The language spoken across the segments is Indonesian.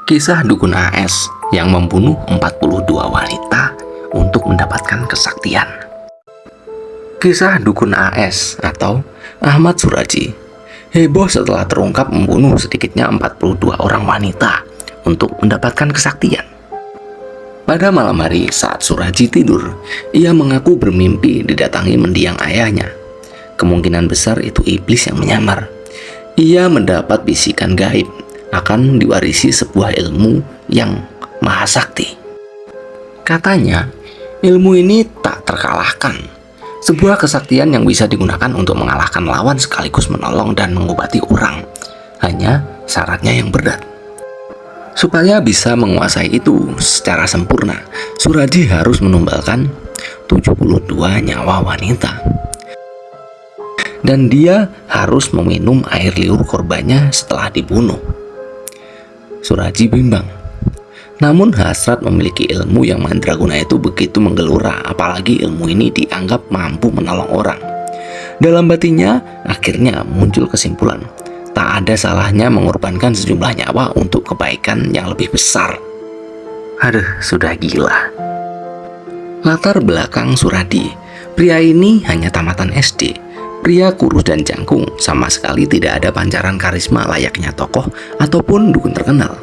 Kisah dukun AS yang membunuh 42 wanita untuk mendapatkan kesaktian. Kisah dukun AS atau Ahmad Suraji heboh setelah terungkap membunuh sedikitnya 42 orang wanita untuk mendapatkan kesaktian. Pada malam hari saat Suraji tidur, ia mengaku bermimpi didatangi mendiang ayahnya. Kemungkinan besar itu iblis yang menyamar. Ia mendapat bisikan gaib akan diwarisi sebuah ilmu yang maha sakti. Katanya, ilmu ini tak terkalahkan. Sebuah kesaktian yang bisa digunakan untuk mengalahkan lawan sekaligus menolong dan mengobati orang. Hanya syaratnya yang berat. Supaya bisa menguasai itu secara sempurna, Suraji harus menumbalkan 72 nyawa wanita. Dan dia harus meminum air liur korbannya setelah dibunuh. Suraji bimbang. Namun hasrat memiliki ilmu yang mandraguna itu begitu menggelora, apalagi ilmu ini dianggap mampu menolong orang. Dalam batinnya akhirnya muncul kesimpulan, tak ada salahnya mengorbankan sejumlah nyawa untuk kebaikan yang lebih besar. Aduh, sudah gila. Latar belakang Suradi, pria ini hanya tamatan SD. Pria kurus dan jangkung, sama sekali tidak ada pancaran karisma layaknya tokoh ataupun dukun terkenal.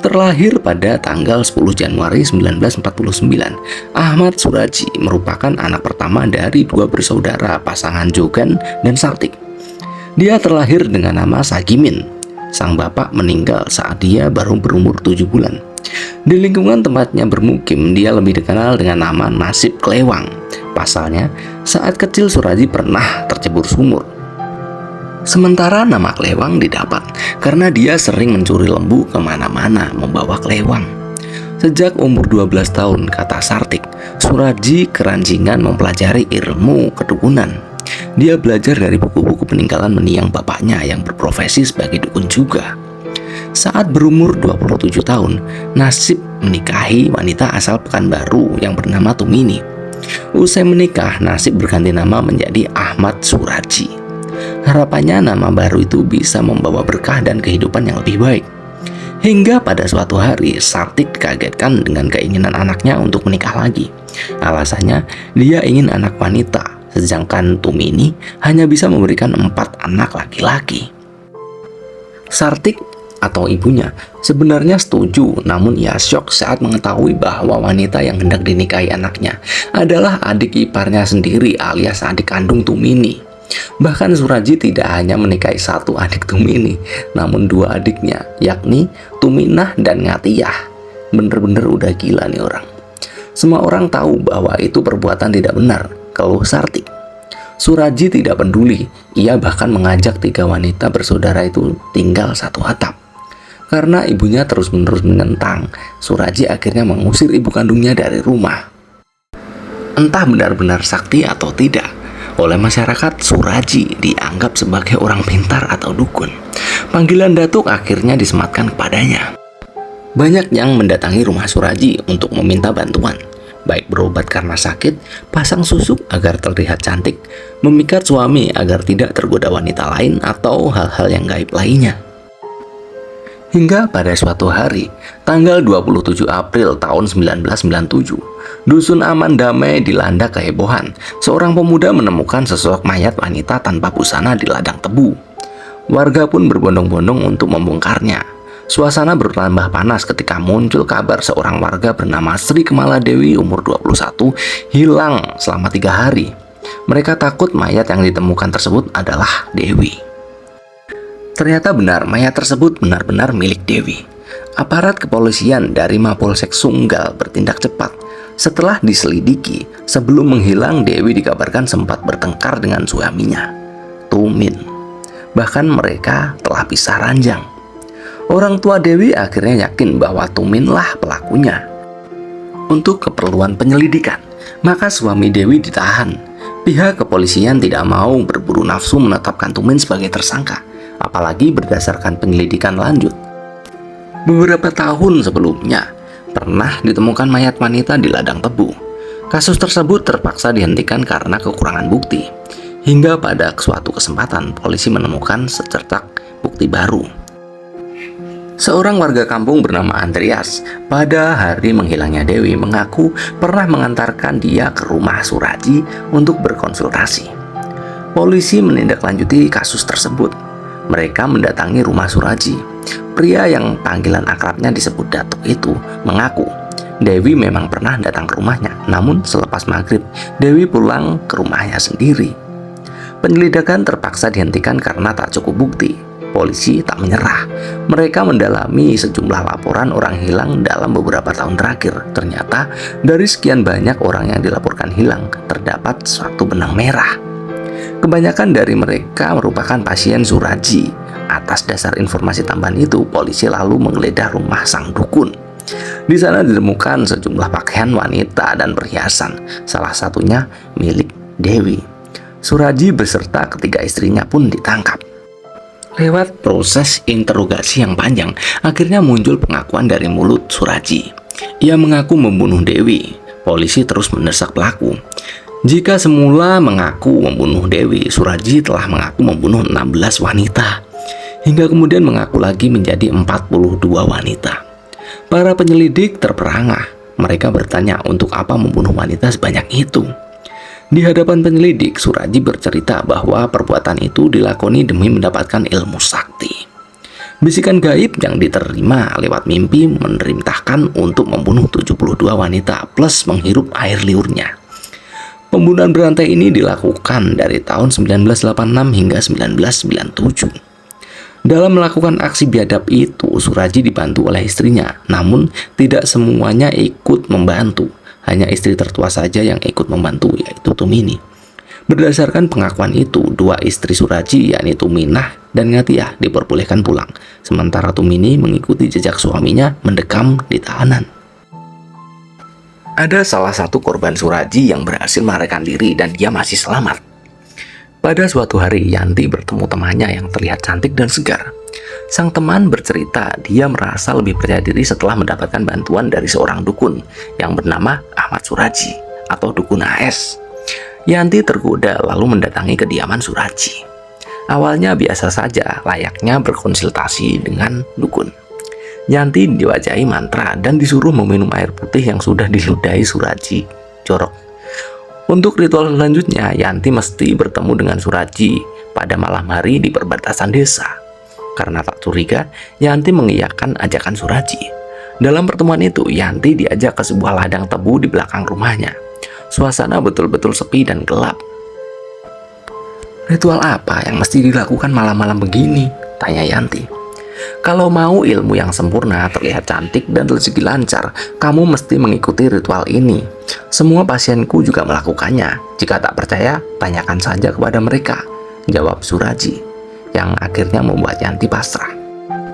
Terlahir pada tanggal 10 Januari 1949, Ahmad Suraji merupakan anak pertama dari dua bersaudara pasangan Jogan dan Sartik. Dia terlahir dengan nama Sagimin. Sang bapak meninggal saat dia baru berumur 7 bulan. Di lingkungan tempatnya bermukim, dia lebih dikenal dengan nama Nasib Klewang. Pasalnya, saat kecil Suraji pernah tercebur sumur. Sementara nama Klewang didapat karena dia sering mencuri lembu kemana-mana membawa Klewang. Sejak umur 12 tahun, kata Sartik, Suraji keranjingan mempelajari ilmu kedukunan. Dia belajar dari buku-buku peninggalan mendiang bapaknya yang berprofesi sebagai dukun juga. Saat berumur 27 tahun, Nasib menikahi wanita asal Pekanbaru yang bernama Tumini. Usai menikah, Nasib berganti nama menjadi Ahmad Suraji. Harapannya nama baru itu bisa membawa berkah dan kehidupan yang lebih baik. Hingga pada suatu hari, Sartik dikagetkan dengan keinginan anaknya untuk menikah lagi. Alasannya, dia ingin anak wanita, sedangkan Tumini hanya bisa memberikan 4 anak laki-laki. Sartik atau ibunya sebenarnya setuju, namun ia syok saat mengetahui bahwa wanita yang hendak dinikahi anaknya adalah adik iparnya sendiri alias adik kandung Tumini. Bahkan Suraji tidak hanya menikahi satu adik Tumini, namun 2 adiknya, yakni Tuminah dan Ngatiyah. Bener-bener udah gila nih orang. Semua orang tahu bahwa itu perbuatan tidak benar, keluh Sartik. Suraji tidak peduli, ia bahkan mengajak 3 wanita bersaudara itu tinggal satu atap. Karena ibunya terus-menerus menentang, Suraji akhirnya mengusir ibu kandungnya dari rumah. Entah benar-benar sakti atau tidak, oleh masyarakat Suraji dianggap sebagai orang pintar atau dukun. Panggilan datuk akhirnya disematkan kepadanya. Banyak yang mendatangi rumah Suraji untuk meminta bantuan, baik berobat karena sakit, pasang susuk agar terlihat cantik, memikat suami agar tidak tergoda wanita lain, atau hal-hal yang gaib lainnya. Hingga pada suatu hari, tanggal 27 April tahun 1997, Dusun Aman Damai dilanda kehebohan. Seorang pemuda menemukan sesosok mayat wanita tanpa busana di ladang tebu. Warga pun berbondong-bondong untuk membongkarnya. Suasana bertambah panas ketika muncul kabar seorang warga bernama Sri Kemala Dewi umur 21 hilang selama 3 hari. Mereka takut mayat yang ditemukan tersebut adalah Dewi. Ternyata benar, mayat tersebut benar-benar milik Dewi. Aparat kepolisian dari Mapolsek Sunggal bertindak cepat. Setelah diselidiki, sebelum menghilang Dewi dikabarkan sempat bertengkar dengan suaminya, Tumin. Bahkan mereka telah pisah ranjang. Orang tua Dewi akhirnya yakin bahwa Tuminlah pelakunya. Untuk keperluan penyelidikan, maka suami Dewi ditahan. Pihak kepolisian tidak mau berburu nafsu menetapkan Tumin sebagai tersangka, apalagi berdasarkan penyelidikan lanjut. Beberapa tahun sebelumnya, pernah ditemukan mayat wanita di ladang tebu. Kasus tersebut terpaksa dihentikan karena kekurangan bukti. Hingga pada suatu kesempatan, polisi menemukan secercak bukti baru. Seorang warga kampung bernama Andreas pada hari menghilangnya Dewi mengaku pernah mengantarkan dia ke rumah Suraji untuk berkonsultasi. Polisi menindaklanjuti kasus tersebut. Mereka mendatangi rumah Suraji. Pria yang panggilan akrabnya disebut Datuk itu mengaku Dewi memang pernah datang ke rumahnya, namun selepas maghrib Dewi pulang ke rumahnya sendiri. Penyelidikan terpaksa dihentikan karena tak cukup bukti. Polisi tak menyerah. Mereka mendalami sejumlah laporan orang hilang dalam beberapa tahun terakhir. Ternyata dari sekian banyak orang yang dilaporkan hilang, terdapat suatu benang merah. Kebanyakan dari mereka merupakan pasien Suraji. Atas dasar informasi tambahan itu, polisi lalu menggeledah rumah sang dukun. Di sana ditemukan sejumlah pakaian wanita dan perhiasan, salah satunya milik Dewi. Suraji beserta ketiga istrinya pun ditangkap. Lewat proses interogasi yang panjang, akhirnya muncul pengakuan dari mulut Suraji. Ia mengaku membunuh Dewi. Polisi terus mendesak pelaku. Jika semula mengaku membunuh Dewi, Suraji telah mengaku membunuh 16 wanita. Hingga kemudian mengaku lagi menjadi 42 wanita. Para penyelidik terperangah. Mereka bertanya untuk apa membunuh wanita sebanyak itu. Di hadapan penyelidik, Suraji bercerita bahwa perbuatan itu dilakoni demi mendapatkan ilmu sakti. Bisikan gaib yang diterima lewat mimpi memerintahkan untuk membunuh 72 wanita plus menghirup air liurnya. Pembunuhan berantai ini dilakukan dari tahun 1986 hingga 1997. Dalam melakukan aksi biadab itu, Suraji dibantu oleh istrinya, namun tidak semuanya ikut membantu. Hanya istri tertua saja yang ikut membantu, yaitu Tumini. Berdasarkan pengakuan itu, dua istri Suraji, yakni Tuminah dan Ngatiyah, diperbolehkan pulang, sementara Tumini mengikuti jejak suaminya mendekam di tahanan. Ada salah satu korban Suraji yang berhasil melarikan diri dan dia masih selamat. Pada suatu hari, Yanti bertemu temannya yang terlihat cantik dan segar. Sang teman bercerita dia merasa lebih percaya diri setelah mendapatkan bantuan dari seorang dukun yang bernama Ahmad Suraji atau Dukun AS. Yanti tergoda lalu mendatangi kediaman Suraji. Awalnya biasa saja, layaknya berkonsultasi dengan dukun. Yanti diwajahi mantra dan disuruh meminum air putih yang sudah diludahi Suraji jorok. Untuk ritual selanjutnya, Yanti mesti bertemu dengan Suraji pada malam hari di perbatasan desa. Karena tak curiga, Yanti mengiyakan ajakan Suraji. Dalam pertemuan itu, Yanti diajak ke sebuah ladang tebu di belakang rumahnya. Suasana betul-betul sepi dan gelap. Ritual apa yang mesti dilakukan malam-malam begini? Tanya Yanti. Kalau mau ilmu yang sempurna, terlihat cantik dan rezeki lancar, kamu mesti mengikuti ritual ini. Semua pasienku juga melakukannya. Jika tak percaya, tanyakan saja kepada mereka, jawab Suraji, yang akhirnya membuat Yanti pasrah.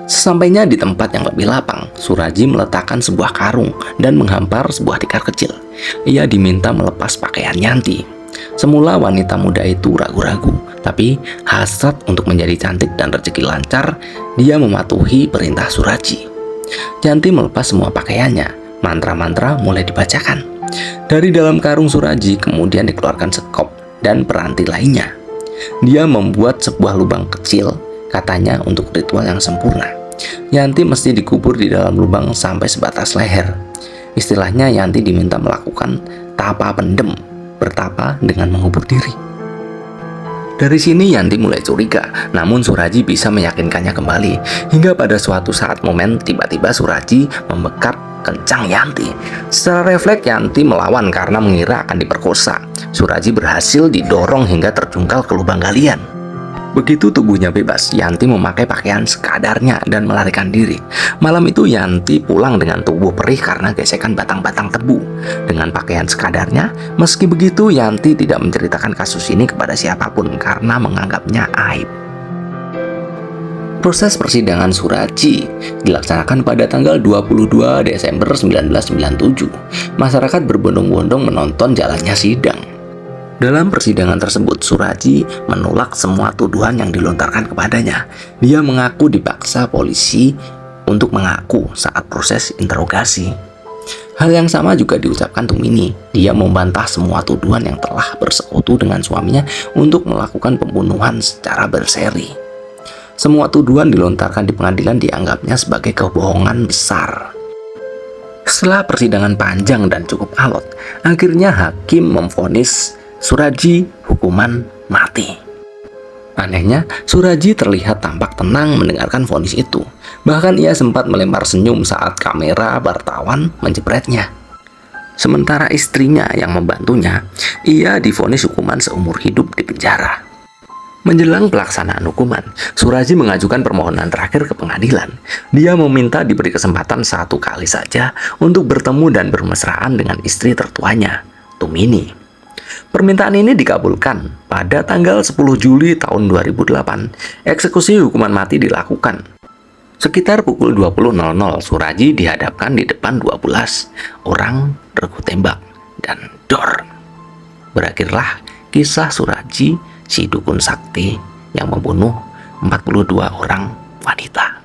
Sesampainya di tempat yang lebih lapang, Suraji meletakkan sebuah karung dan menghampar sebuah tikar kecil. Ia diminta melepas pakaian Yanti. Semula wanita muda itu ragu-ragu, tapi hasrat untuk menjadi cantik dan rezeki lancar, dia mematuhi perintah Suraji. Yanti melepas semua pakaiannya, mantra-mantra mulai dibacakan. Dari dalam karung Suraji kemudian dikeluarkan sekop dan peranti lainnya. Dia membuat sebuah lubang kecil, katanya untuk ritual yang sempurna. Yanti mesti dikubur di dalam lubang sampai sebatas leher. Istilahnya Yanti diminta melakukan tapa pendem, bertapa dengan mengubur diri. Dari sini Yanti mulai curiga, namun Suraji bisa meyakinkannya kembali. Hingga pada suatu saat momen tiba-tiba Suraji membekap kencang Yanti. Secara refleks Yanti melawan karena mengira akan diperkosa. Suraji berhasil didorong hingga terjungkal ke lubang galian. Begitu tubuhnya bebas, Yanti memakai pakaian sekadarnya dan melarikan diri. Malam itu Yanti pulang dengan tubuh perih karena gesekan batang-batang tebu. Dengan pakaian sekadarnya, meski begitu Yanti tidak menceritakan kasus ini kepada siapapun karena menganggapnya aib. Proses persidangan Suraji dilaksanakan pada tanggal 22 Desember 1997. Masyarakat berbondong-bondong menonton jalannya sidang. Dalam persidangan tersebut, Suraji menolak semua tuduhan yang dilontarkan kepadanya. Dia mengaku dipaksa polisi untuk mengaku saat proses interogasi. Hal yang sama juga diucapkan Tumini. Dia membantah semua tuduhan yang telah bersekutu dengan suaminya untuk melakukan pembunuhan secara berseri. Semua tuduhan dilontarkan di pengadilan dianggapnya sebagai kebohongan besar. Setelah persidangan panjang dan cukup alot, akhirnya hakim memvonis Suraji hukuman mati. Anehnya, Suraji terlihat tampak tenang mendengarkan vonis itu. Bahkan ia sempat melempar senyum saat kamera wartawan menjepretnya. Sementara istrinya yang membantunya, ia divonis hukuman seumur hidup di penjara. Menjelang pelaksanaan hukuman, Suraji mengajukan permohonan terakhir ke pengadilan. Dia meminta diberi kesempatan 1 kali saja untuk bertemu dan bermesraan dengan istri tertuanya, Tumini. Permintaan ini dikabulkan. Pada tanggal 10 Juli tahun 2008, eksekusi hukuman mati dilakukan. Sekitar pukul 20.00, Suraji dihadapkan di depan 12 orang regu tembak dan dor. Berakhirlah kisah Suraji, si dukun sakti yang membunuh 42 orang wanita.